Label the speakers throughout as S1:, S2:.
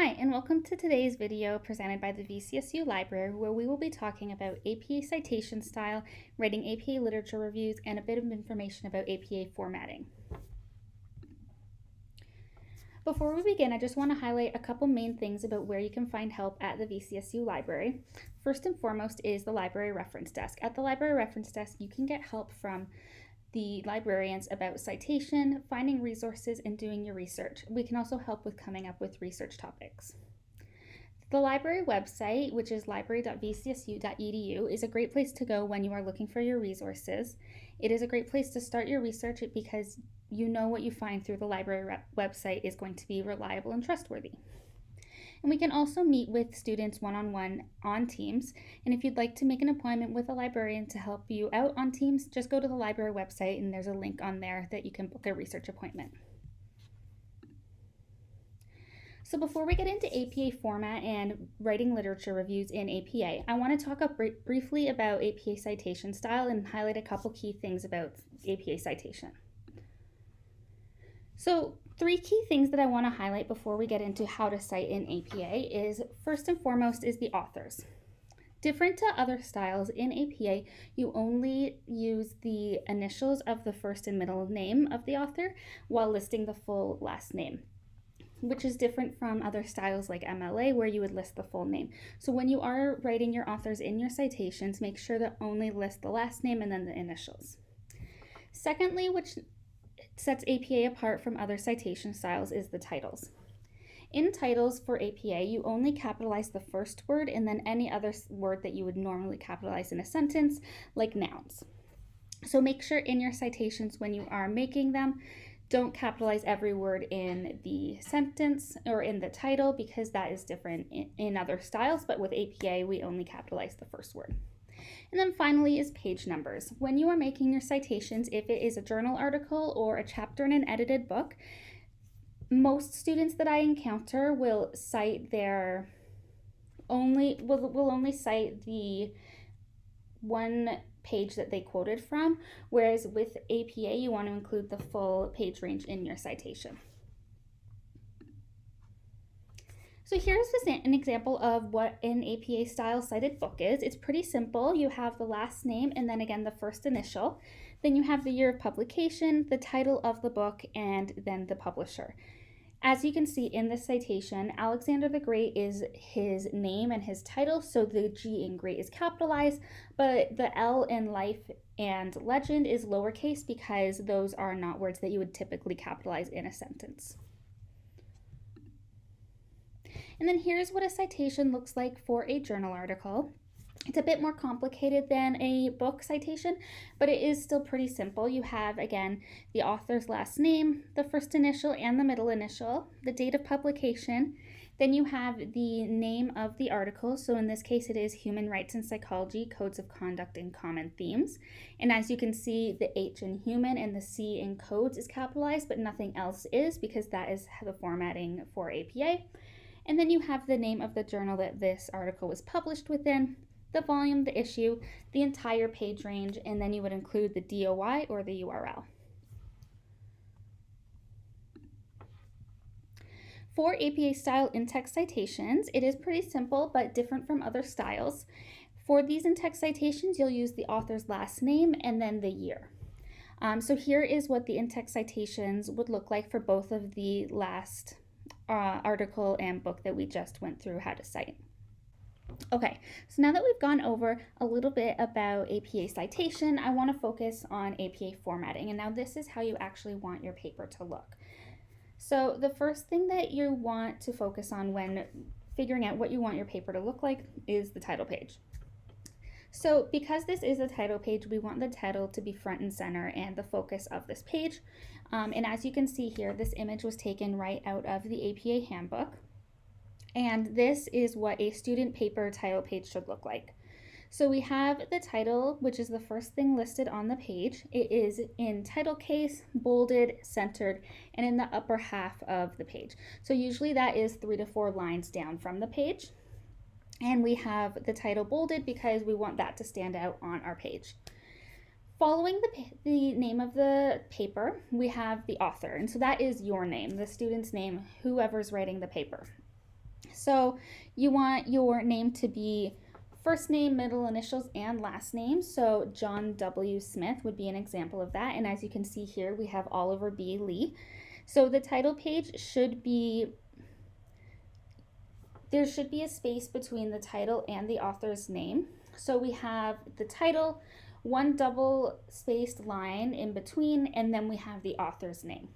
S1: Hi, and welcome to today's video presented by the VCSU Library, where we will be talking about APA citation style, writing APA literature reviews, and a bit of information about APA formatting. Before we begin, I just want to highlight a couple main things about where you can find help at the VCSU Library. First and foremost is the Library Reference Desk. At the Library Reference Desk, you can get help from the librarians about citation, finding resources, and doing your research. We can also help with coming up with research topics. The library website, which is library.vcsu.edu, is a great place to go when you are looking for your resources. It is a great place to start your research because you know what you find through the library website is going to be reliable and trustworthy. And we can also meet with students one-on-one on Teams. And if you'd like to make an appointment with a librarian to help you out on Teams, just go to the library website and there's a link on there that you can book a research appointment. So before we get into APA format and writing literature reviews in APA, I want to talk briefly about APA citation style and highlight a couple key things about APA citation. So 3 key things that I want to highlight before we get into how to cite in APA is, first and foremost, is the authors. Different to other styles, in APA, you only use the initials of the first and middle name of the author while listing the full last name, which is different from other styles like MLA where you would list the full name. So when you are writing your authors in your citations, make sure to only list the last name and then the initials. Secondly, which sets APA apart from other citation styles, is the titles. In titles for APA, you only capitalize the first word and then any other word that you would normally capitalize in a sentence, like nouns. So make sure in your citations when you are making them, don't capitalize every word in the sentence or in the title because that is different in other styles, but with APA, we only capitalize the first word. And then finally is page numbers. When you are making your citations, if it is a journal article or a chapter in an edited book, most students that I encounter will cite will only cite the one page that they quoted from, whereas with APA, you want to include the full page range in your citation. So here's an example of what an APA style cited book is. It's pretty simple. You have the last name and then again the first initial. Then you have the year of publication, the title of the book, and then the publisher. As you can see in this citation, Alexander the Great is his name and his title, so the G in Great is capitalized, but the L in Life and Legend is lowercase because those are not words that you would typically capitalize in a sentence. And then here's what a citation looks like for a journal article. It's a bit more complicated than a book citation, but it is still pretty simple. You have, again, the author's last name, the first initial and the middle initial, the date of publication. Then you have the name of the article. So in this case, it is Human Rights and Psychology, Codes of Conduct and Common Themes. And as you can see, the H in human and the C in codes is capitalized, but nothing else is because that is the formatting for APA. And then you have the name of the journal that this article was published within, the volume, the issue, the entire page range, and then you would include the DOI or the URL. For APA style in-text citations, it is pretty simple but different from other styles. For these in-text citations, you'll use the author's last name and then the year. So here is what the in-text citations would look like for both of the last article and book that we just went through how to cite. Okay, so now that we've gone over a little bit about APA citation, I want to focus on APA formatting. And now this is how you actually want your paper to look. So the first thing that you want to focus on when figuring out what you want your paper to look like is the title page. So because this is a title page, we want the title to be front and center and the focus of this page. And as you can see here, this image was taken right out of the APA handbook. And this is what a student paper title page should look like. So we have the title, which is the first thing listed on the page. It is in title case, bolded, centered, and in the upper half of the page. So usually that is 3 to 4 lines down from the page. And we have the title bolded because we want that to stand out on our page. Following the name of the paper, we have the author, and so that is your name, the student's name, whoever's writing the paper. So you want your name to be first name, middle initials, and last name. So John W. Smith would be an example of that. And as you can see here, we have Oliver B. Lee. So the title page should be, there should be a space between the title and the author's name. So we have the title, one double spaced line in between, and then we have the author's name.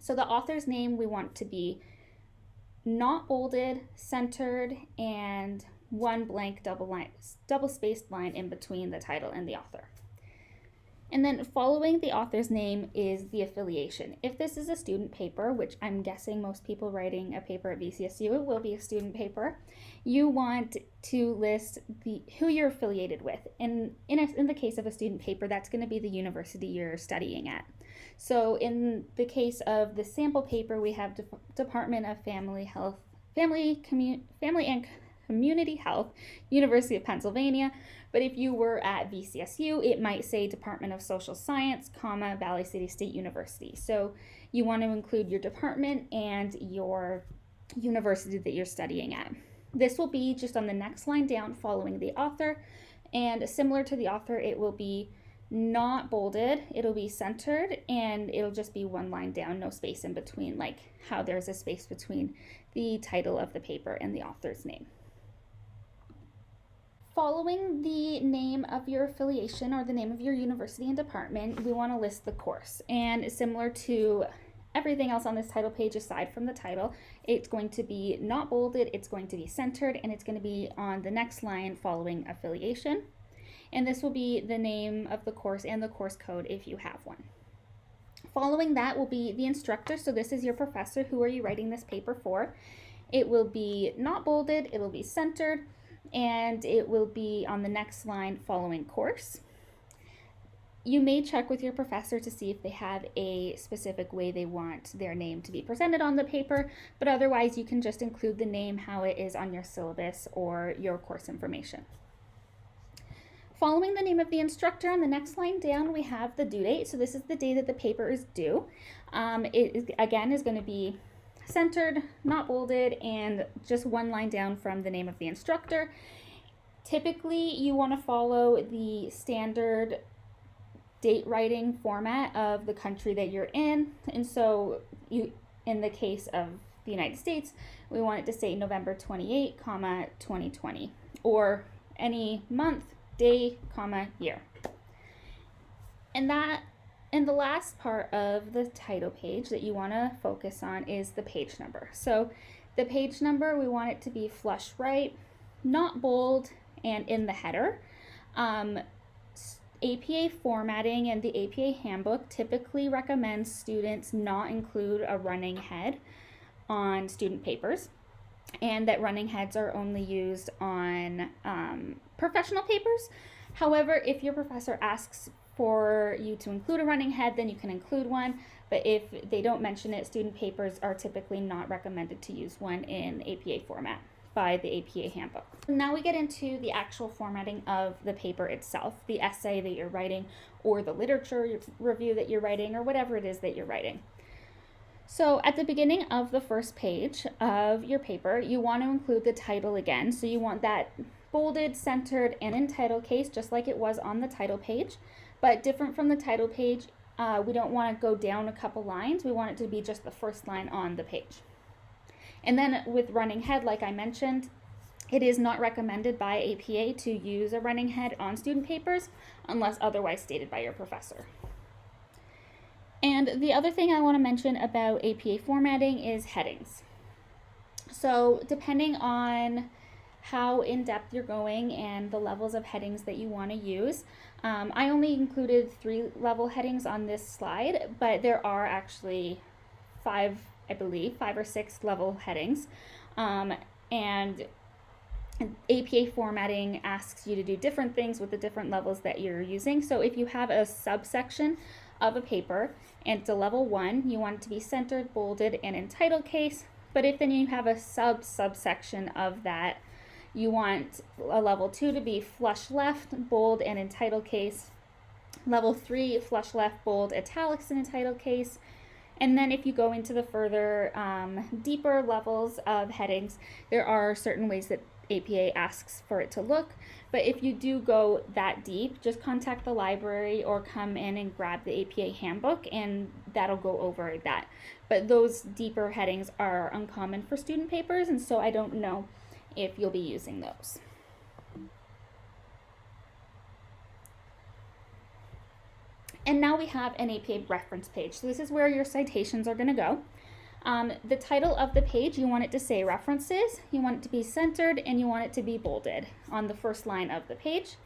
S1: So the author's name we want to be not bolded, centered, and one blank double spaced line in between the title and the author. And then following the author's name is the affiliation. If this is a student paper, which I'm guessing most people writing a paper at VCSU, it will be a student paper, you want to list who you're affiliated with. And in the case of a student paper, that's going to be the university you're studying at. So in the case of the sample paper, we have Department of Family and Community Health, University of Pennsylvania. But if you were at VCSU, it might say Department of Social Science, Valley City State University. So you want to include your department and your university that you're studying at. This will be just on the next line down following the author. And similar to the author, it will be not bolded, it'll be centered, and it'll just be one line down, no space in between, like how there's a space between the title of the paper and the author's name. Following the name of your affiliation or the name of your university and department, we want to list the course. And similar to everything else on this title page aside from the title, it's going to be not bolded, it's going to be centered, and it's going to be on the next line following affiliation. And this will be the name of the course and the course code if you have one. Following that will be the instructor. So this is your professor. Who are you writing this paper for? It will be not bolded, it will be centered, and it will be on the next line following course. You may check with your professor to see if they have a specific way they want their name to be presented on the paper, but otherwise you can just include the name how it is on your syllabus or your course information. Following the name of the instructor, on the next line down, we have the due date. So this is the day that the paper is due. Again, is going to be centered, not bolded, and just one line down from the name of the instructor. Typically, you want to follow the standard date writing format of the country that you're in. And so in the case of the United States, we want it to say November 28, 2020, or any month, day, year. And the last part of the title page that you want to focus on is the page number. So the page number, we want it to be flush right, not bold, and in the header. APA formatting and the APA handbook typically recommends students not include a running head on student papers, and that running heads are only used on professional papers. However, if your professor asks for you to include a running head, then you can include one, but if they don't mention it, student papers are typically not recommended to use one in APA format by the APA handbook. Now we get into the actual formatting of the paper itself, the essay that you're writing, or the literature review that you're writing, or whatever it is that you're writing. So at the beginning of the first page of your paper, you want to include the title again. So you want that bolded, centered, and in title case, just like it was on the title page. But different from the title page, we don't want to go down a couple lines. We want it to be just the first line on the page. And then with running head, like I mentioned, it is not recommended by APA to use a running head on student papers unless otherwise stated by your professor. And the other thing I want to mention about APA formatting is headings. So depending on how in-depth you're going and the levels of headings that you want to use, I only included 3 level headings on this slide, but there are actually 5 or 6 level headings. And APA formatting asks you to do different things with the different levels that you're using. So if you have a subsection of a paper and it's a level 1, you want it to be centered, bolded, and in title case. But if then you have a subsection of that, you want a level 2 to be flush left, bold, and in title case. Level 3, flush left, bold, italics, and in title case. And then if you go into the further deeper levels of headings, there are certain ways that APA asks for it to look. But if you do go that deep, just contact the library or come in and grab the APA handbook, and that'll go over that. But those deeper headings are uncommon for student papers, and so I don't know if you'll be using those. And now we have an APA reference page. So this is where your citations are going to go. The title of the page, you want it to say references, you want it to be centered, and you want it to be bolded on the first line of the page.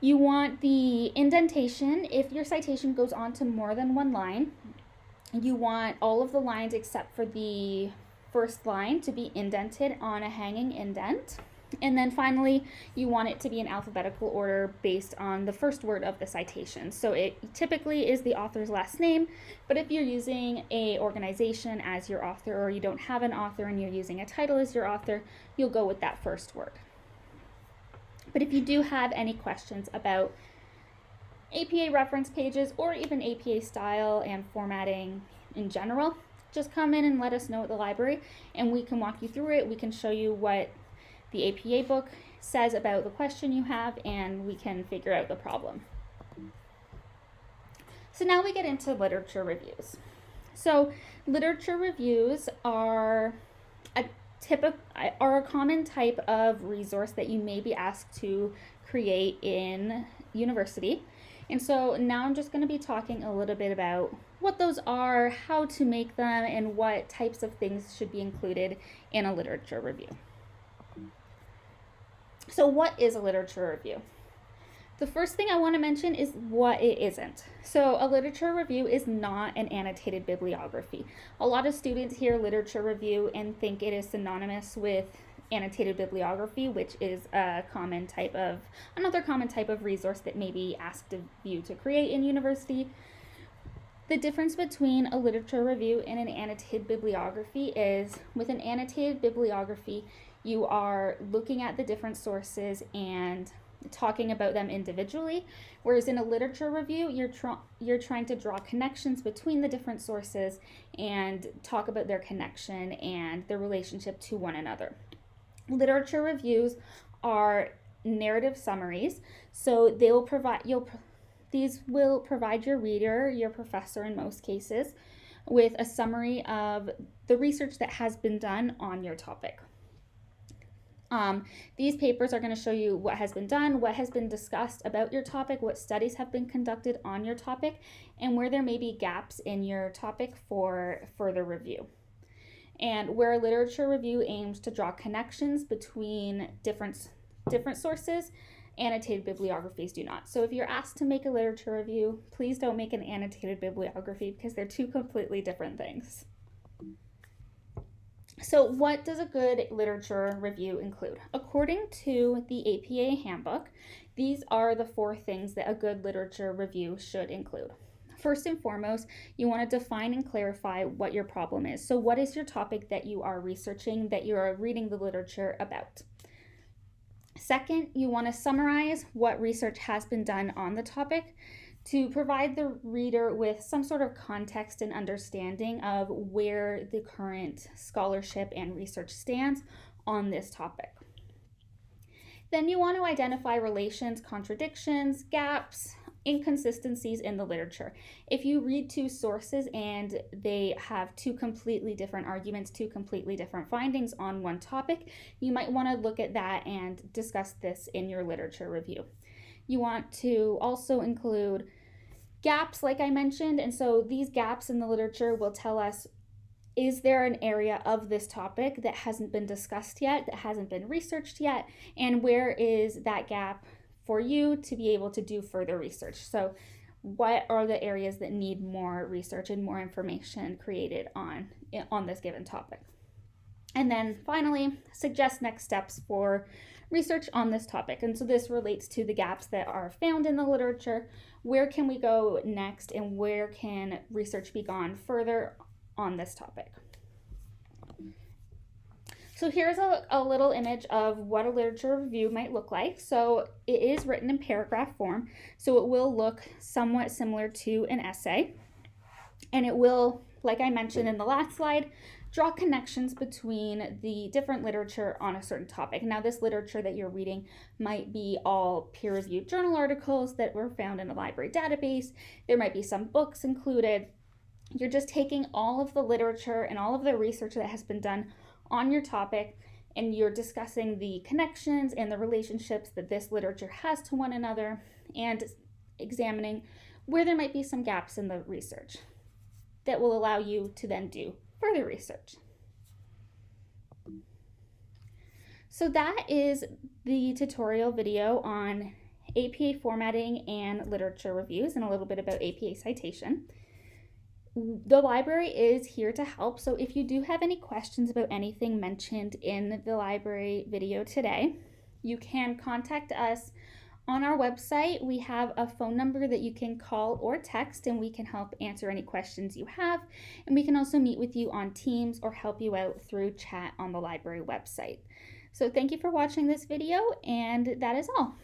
S1: You want the indentation. If your citation goes on to more than one line, you want all of the lines except for the first line to be indented on a hanging indent. And then finally, you want it to be in alphabetical order based on the first word of the citation. So it typically is the author's last name, but if you're using a organization as your author, or you don't have an author and you're using a title as your author, you'll go with that first word. But if you do have any questions about APA reference pages or even APA style and formatting in general, just come in and let us know at the library and we can walk you through it. We can show you what the APA book says about the question you have, and we can figure out the problem. So now we get into literature reviews. So literature reviews are a common type of resource that you may be asked to create in university. And so now I'm just going to be talking a little bit about what those are, how to make them, and what types of things should be included in a literature review. So what is a literature review? The first thing I want to mention is what it isn't. So a literature review is not an annotated bibliography. A lot of students hear literature review and think it is synonymous with annotated bibliography, which is another common type of resource that may be asked of you to create in university. The difference between a literature review and an annotated bibliography is, with an annotated bibliography, you are looking at the different sources and talking about them individually, whereas in a literature review, you're trying to draw connections between the different sources and talk about their connection and their relationship to one another. Literature reviews are narrative summaries, so these will provide your reader, your professor in most cases, with a summary of the research that has been done on your topic. These papers are going to show you what has been done, what has been discussed about your topic, what studies have been conducted on your topic, and where there may be gaps in your topic for further review. And where a literature review aims to draw connections between different sources, annotated bibliographies do not. So if you're asked to make a literature review, please don't make an annotated bibliography because they're two completely different things. So what does a good literature review include? According to the APA handbook, these are the 4 things that a good literature review should include. First and foremost, you want to define and clarify what your problem is. So what is your topic that you are researching, that you are reading the literature about? Second, you want to summarize what research has been done on the topic to provide the reader with some sort of context and understanding of where the current scholarship and research stands on this topic. Then you want to identify relations, contradictions, gaps, inconsistencies in the literature. If you read 2 sources and they have 2 completely different arguments, 2 completely different findings on one topic, you might want to look at that and discuss this in your literature review. You want to also include gaps, like I mentioned, and so these gaps in the literature will tell us, is there an area of this topic that hasn't been discussed yet, that hasn't been researched yet, and where is that gap for you to be able to do further research? So what are the areas that need more research and more information created on this given topic? And then finally, suggest next steps for research on this topic. And so this relates to the gaps that are found in the literature. Where can we go next, and where can research be gone further on this topic? So here's a little image of what a literature review might look like. So it is written in paragraph form, so it will look somewhat similar to an essay. And it will, like I mentioned in the last slide, draw connections between the different literature on a certain topic. Now, this literature that you're reading might be all peer-reviewed journal articles that were found in a library database. There might be some books included. You're just taking all of the literature and all of the research that has been done on your topic, and you're discussing the connections and the relationships that this literature has to one another, and examining where there might be some gaps in the research that will allow you to then do further research. So that is the tutorial video on APA formatting and literature reviews, and a little bit about APA citation. The library is here to help, so if you do have any questions about anything mentioned in the library video today, you can contact us on our website. We have a phone number that you can call or text, and we can help answer any questions you have. And we can also meet with you on Teams or help you out through chat on the library website. So thank you for watching this video, and that is all.